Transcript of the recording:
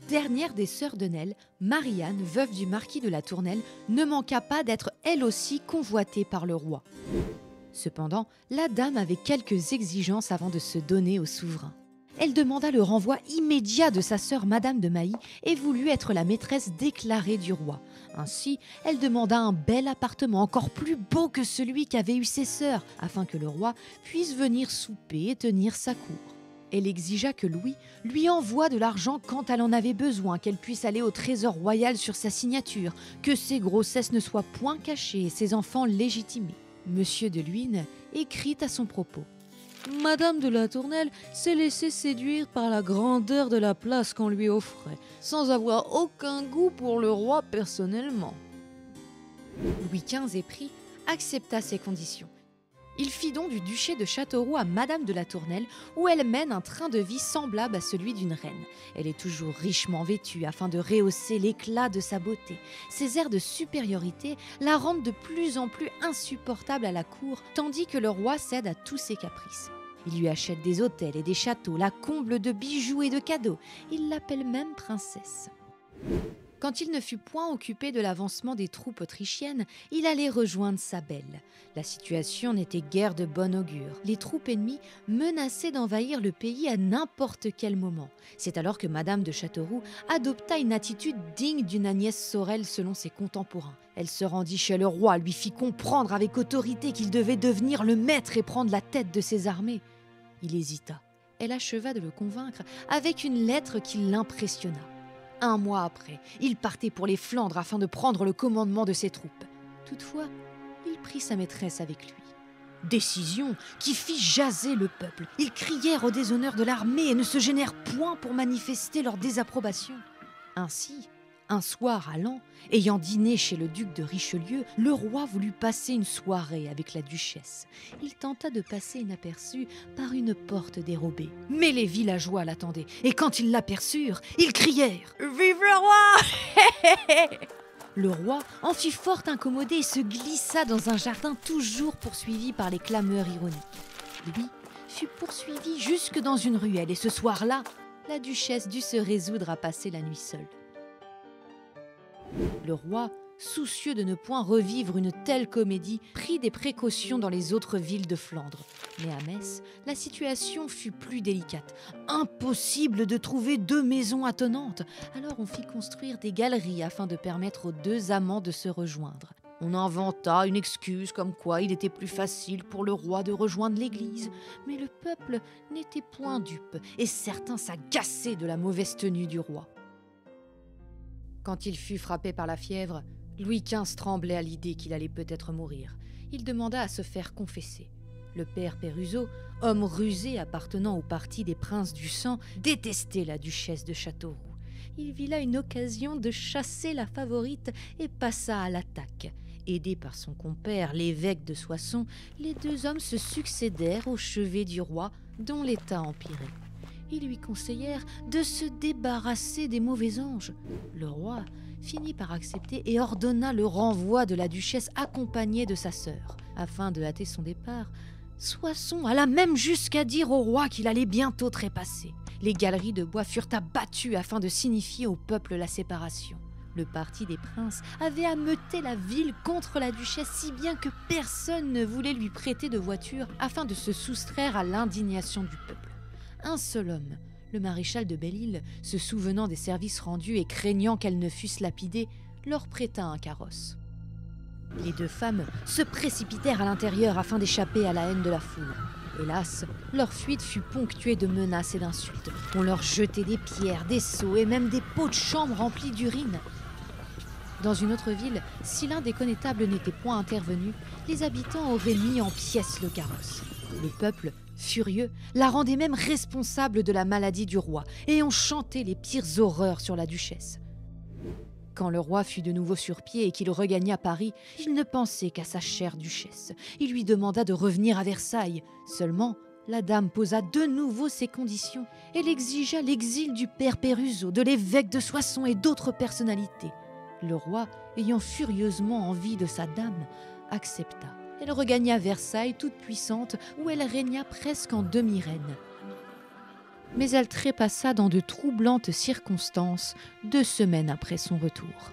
dernière des sœurs de Nesle, Marie-Anne, veuve du marquis de la Tournelle, ne manqua pas d'être elle aussi convoitée par le roi. Cependant, la dame avait quelques exigences avant de se donner au souverain. Elle demanda le renvoi immédiat de sa sœur Madame de Mailly et voulut être la maîtresse déclarée du roi. Ainsi, elle demanda un bel appartement encore plus beau que celui qu'avaient eu ses sœurs, afin que le roi puisse venir souper et tenir sa cour. Elle exigea que Louis lui envoie de l'argent quand elle en avait besoin, qu'elle puisse aller au trésor royal sur sa signature, que ses grossesses ne soient point cachées et ses enfants légitimés. Monsieur de Luynes écrit à son propos. Madame de la Tournelle s'est laissée séduire par la grandeur de la place qu'on lui offrait, sans avoir aucun goût pour le roi personnellement. Louis XV épris accepta ces conditions. Il fit don du duché de Châteauroux à Madame de la Tournelle, où elle mène un train de vie semblable à celui d'une reine. Elle est toujours richement vêtue afin de rehausser l'éclat de sa beauté. Ses airs de supériorité la rendent de plus en plus insupportable à la cour, tandis que le roi cède à tous ses caprices. Il lui achète des hôtels et des châteaux, la comble de bijoux et de cadeaux. Il l'appelle même princesse. Quand il ne fut point occupé de l'avancement des troupes autrichiennes, il allait rejoindre sa belle. La situation n'était guère de bon augure. Les troupes ennemies menaçaient d'envahir le pays à n'importe quel moment. C'est alors que Madame de Châteauroux adopta une attitude digne d'une Agnès Sorel selon ses contemporains. Elle se rendit chez le roi, lui fit comprendre avec autorité qu'il devait devenir le maître et prendre la tête de ses armées. Il hésita. Elle acheva de le convaincre avec une lettre qui l'impressionna. 1 mois après, il partait pour les Flandres afin de prendre le commandement de ses troupes. Toutefois, il prit sa maîtresse avec lui. Décision qui fit jaser le peuple. Ils crièrent au déshonneur de l'armée et ne se gênèrent point pour manifester leur désapprobation. Ainsi, un soir à Laon, ayant dîné chez le duc de Richelieu, le roi voulut passer une soirée avec la duchesse. Il tenta de passer inaperçu par une porte dérobée. Mais les villageois l'attendaient, et quand ils l'aperçurent, ils crièrent « Vive le roi !» Le roi en fut fort incommodé et se glissa dans un jardin toujours poursuivi par les clameurs ironiques. Lui fut poursuivi jusque dans une ruelle, et ce soir-là, la duchesse dut se résoudre à passer la nuit seule. Le roi, soucieux de ne point revivre une telle comédie, prit des précautions dans les autres villes de Flandre. Mais à Metz, la situation fut plus délicate. Impossible de trouver 2 maisons attenantes. Alors on fit construire des galeries afin de permettre aux 2 amants de se rejoindre. On inventa une excuse comme quoi il était plus facile pour le roi de rejoindre l'église. Mais le peuple n'était point dupe et certains s'agaçaient de la mauvaise tenue du roi. Quand il fut frappé par la fièvre, Louis XV tremblait à l'idée qu'il allait peut-être mourir. Il demanda à se faire confesser. Le père Peruzot, homme rusé appartenant au parti des princes du sang, détestait la duchesse de Châteauroux. Il vit là une occasion de chasser la favorite et passa à l'attaque. Aidé par son compère, l'évêque de Soissons, les 2 hommes se succédèrent au chevet du roi, dont l'état empirait. Ils lui conseillèrent de se débarrasser des mauvais anges. Le roi finit par accepter et ordonna le renvoi de la duchesse accompagnée de sa sœur. Afin de hâter son départ, Soissons alla même jusqu'à dire au roi qu'il allait bientôt trépasser. Les galeries de bois furent abattues afin de signifier au peuple la séparation. Le parti des princes avait ameuté la ville contre la duchesse si bien que personne ne voulait lui prêter de voiture afin de se soustraire à l'indignation du peuple. Un seul homme, le maréchal de Belle-Île, se souvenant des services rendus et craignant qu'elles ne fussent lapidées, leur prêta un carrosse. Les 2 femmes se précipitèrent à l'intérieur afin d'échapper à la haine de la foule. Hélas, leur fuite fut ponctuée de menaces et d'insultes. On leur jetait des pierres, des seaux et même des pots de chambre remplis d'urine. Dans une autre ville, si l'un des connétables n'était point intervenu, les habitants auraient mis en pièces le carrosse. Le peuple, furieux, la rendait même responsable de la maladie du roi, et on chantait les pires horreurs sur la duchesse. Quand le roi fut de nouveau sur pied et qu'il regagna Paris, il ne pensait qu'à sa chère duchesse. Il lui demanda de revenir à Versailles. Seulement, la dame posa de nouveau ses conditions. Elle exigea l'exil du père Peruzot, de l'évêque de Soissons et d'autres personnalités. Le roi, ayant furieusement envie de sa dame, accepta. Elle regagna Versailles toute puissante, où elle régna presque en demi-reine. Mais elle trépassa dans de troublantes circonstances 2 semaines après son retour.